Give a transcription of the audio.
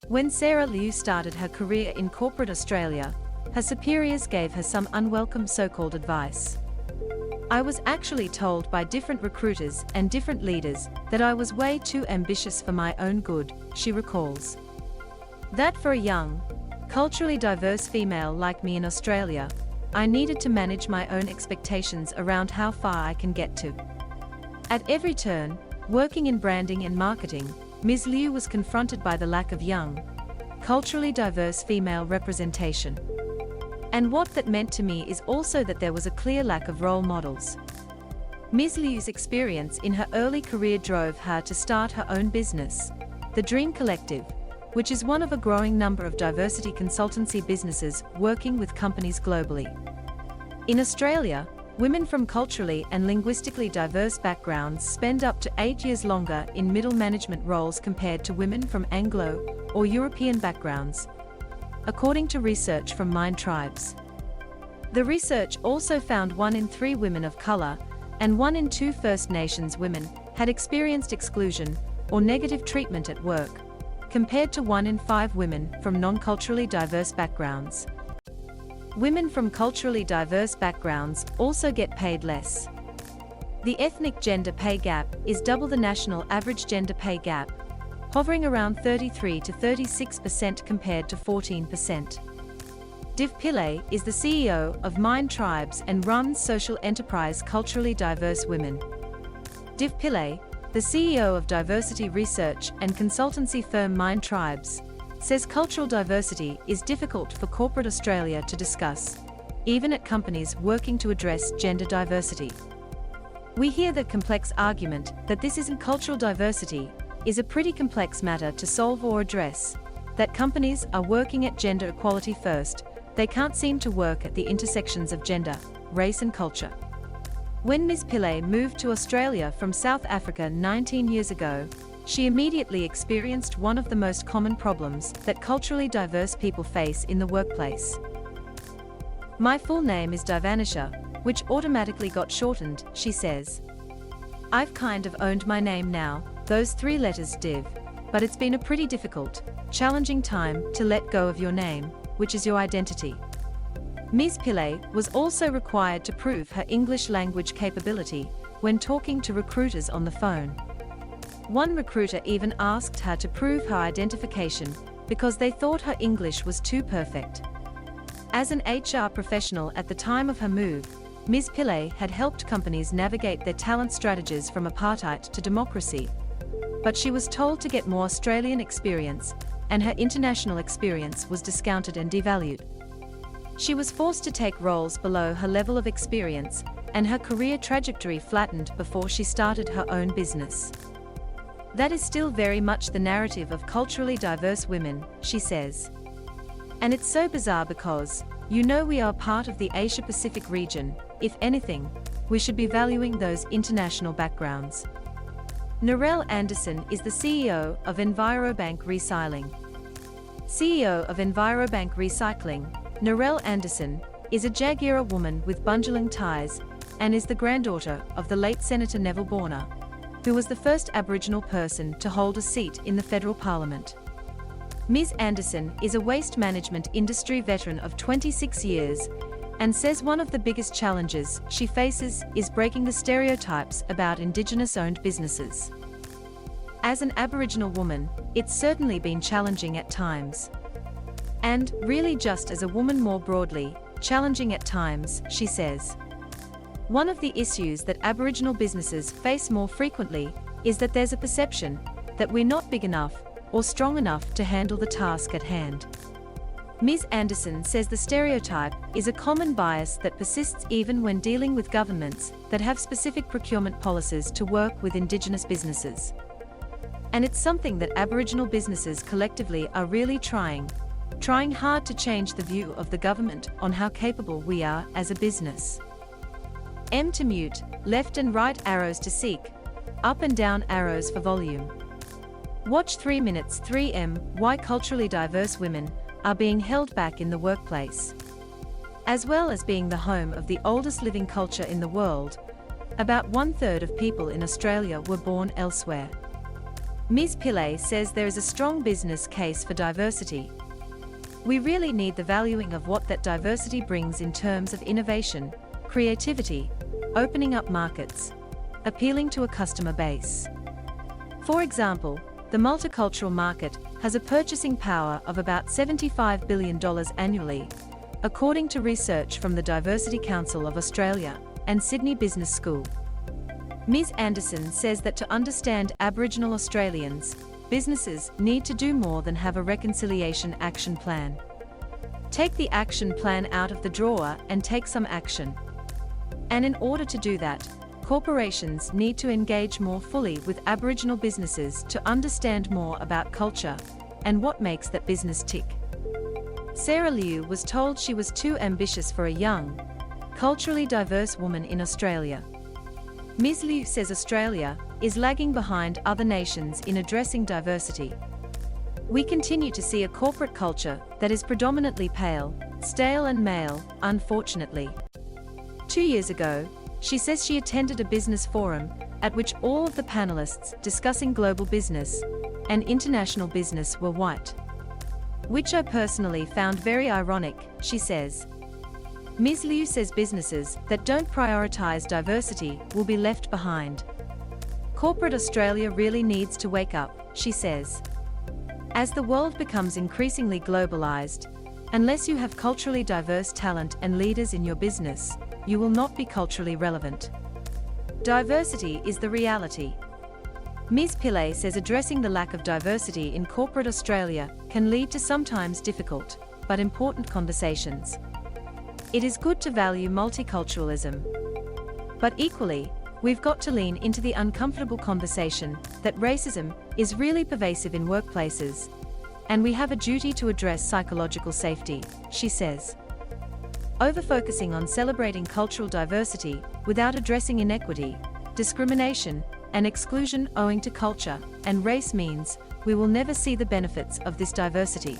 When Sarah Liu started her career in corporate Australia, her superiors gave her some unwelcome so-called advice. "I was actually told by different recruiters and different leaders that I was way too ambitious for my own good," she recalls. "That for a young, culturally diverse female like me in Australia, I needed to manage my own expectations around how far I can get to." At every turn, working in branding and marketing, Ms. Liu was confronted by the lack of young, culturally diverse female representation. "And what that meant to me is also that there was a clear lack of role models." Ms. Liu's experience in her early career drove her to start her own business, the Dream Collective, which is one of a growing number of diversity consultancy businesses working with companies globally. In Australia, women from culturally and linguistically diverse backgrounds spend up to 8 years longer in middle management roles compared to women from Anglo or European backgrounds, according to research from Mind Tribes. The research also found 1 in 3 women of color and 1 in 2 First Nations women had experienced exclusion or negative treatment at work, compared to 1 in 5 women from non-culturally diverse backgrounds. Women from culturally diverse backgrounds also get paid less. The ethnic gender pay gap is double the national average gender pay gap, hovering around 33 to 36% compared to 14%. Div Pillay is the CEO of Mind Tribes and runs social enterprise Culturally Diverse Women. Div Pillay, the CEO of diversity research and consultancy firm Mind Tribes, says cultural diversity is difficult for corporate Australia to discuss, even at companies working to address gender diversity. "We hear the complex argument that this isn't cultural diversity, is a pretty complex matter to solve or address, that companies are working at gender equality first, they can't seem to work at the intersections of gender, race and culture." When Ms. Pillay moved to Australia from South Africa 19 years ago, she immediately experienced one of the most common problems that culturally diverse people face in the workplace. "My full name is Divanisha, which automatically got shortened," she says. "I've kind of owned my name now, those 3 letters Div, but it's been a pretty difficult, challenging time to let go of your name, which is your identity." Ms. Pillay was also required to prove her English language capability when talking to recruiters on the phone. One recruiter even asked her to prove her identification because they thought her English was too perfect. As an HR professional at the time of her move, Ms. Pillay had helped companies navigate their talent strategies from apartheid to democracy. But she was told to get more Australian experience, and her international experience was discounted and devalued. She was forced to take roles below her level of experience, and her career trajectory flattened before she started her own business. "That is still very much the narrative of culturally diverse women," she says. "And it's so bizarre because, you know, we are part of the Asia-Pacific region. If anything, we should be valuing those international backgrounds." Narelle Anderson is the CEO of Envirobank Recycling. CEO of Envirobank Recycling, Narelle Anderson is a Jagira woman with Bundjalung ties and is the granddaughter of the late Senator Neville Borner, who was the first Aboriginal person to hold a seat in the federal parliament. Ms. Anderson is a waste management industry veteran of 26 years and says one of the biggest challenges she faces is breaking the stereotypes about Indigenous-owned businesses. As an Aboriginal woman, it's certainly been challenging at times. And, really just as a woman more broadly, challenging at times, she says. One of the issues that Aboriginal businesses face more frequently is that there's a perception that we're not big enough or strong enough to handle the task at hand. Ms. Anderson says the stereotype is a common bias that persists even when dealing with governments that have specific procurement policies to work with Indigenous businesses. And it's something that Aboriginal businesses collectively are really trying hard to change the view of the government on how capable we are as a business. M to mute, left and right arrows to seek, up and down arrows for volume. Watch 3 minutes 3M, why culturally diverse women are being held back in the workplace. As well as being the home of the oldest living culture in the world, about 1/3 of people in Australia were born elsewhere. Ms. Pillay says there is a strong business case for diversity. We really need the valuing of what that diversity brings in terms of innovation, creativity, opening up markets, appealing to a customer base. For example, the multicultural market has a purchasing power of about $75 billion annually, according to research from the Diversity Council of Australia and Sydney Business School. Ms. Anderson says that to understand Aboriginal Australians, businesses need to do more than have a reconciliation action plan. Take the action plan out of the drawer and take some action. And in order to do that, corporations need to engage more fully with Aboriginal businesses to understand more about culture and what makes that business tick. Sarah Liu was told she was too ambitious for a young, culturally diverse woman in Australia. Ms. Liu says Australia is lagging behind other nations in addressing diversity. We continue to see a corporate culture that is predominantly pale, stale and male, unfortunately. 2 years ago, she says she attended a business forum at which all of the panelists discussing global business and international business were white. Which I personally found very ironic, she says. Ms. Liu says businesses that don't prioritize diversity will be left behind. Corporate Australia really needs to wake up, she says. As the world becomes increasingly globalized, unless you have culturally diverse talent and leaders in your business, you will not be culturally relevant. Diversity is the reality. Ms. Pillay says addressing the lack of diversity in corporate Australia can lead to sometimes difficult, but important conversations. It is good to value multiculturalism. But equally, we've got to lean into the uncomfortable conversation that racism is really pervasive in workplaces, and we have a duty to address psychological safety, she says. Over-focusing on celebrating cultural diversity without addressing inequity, discrimination, and exclusion owing to culture and race means we will never see the benefits of this diversity.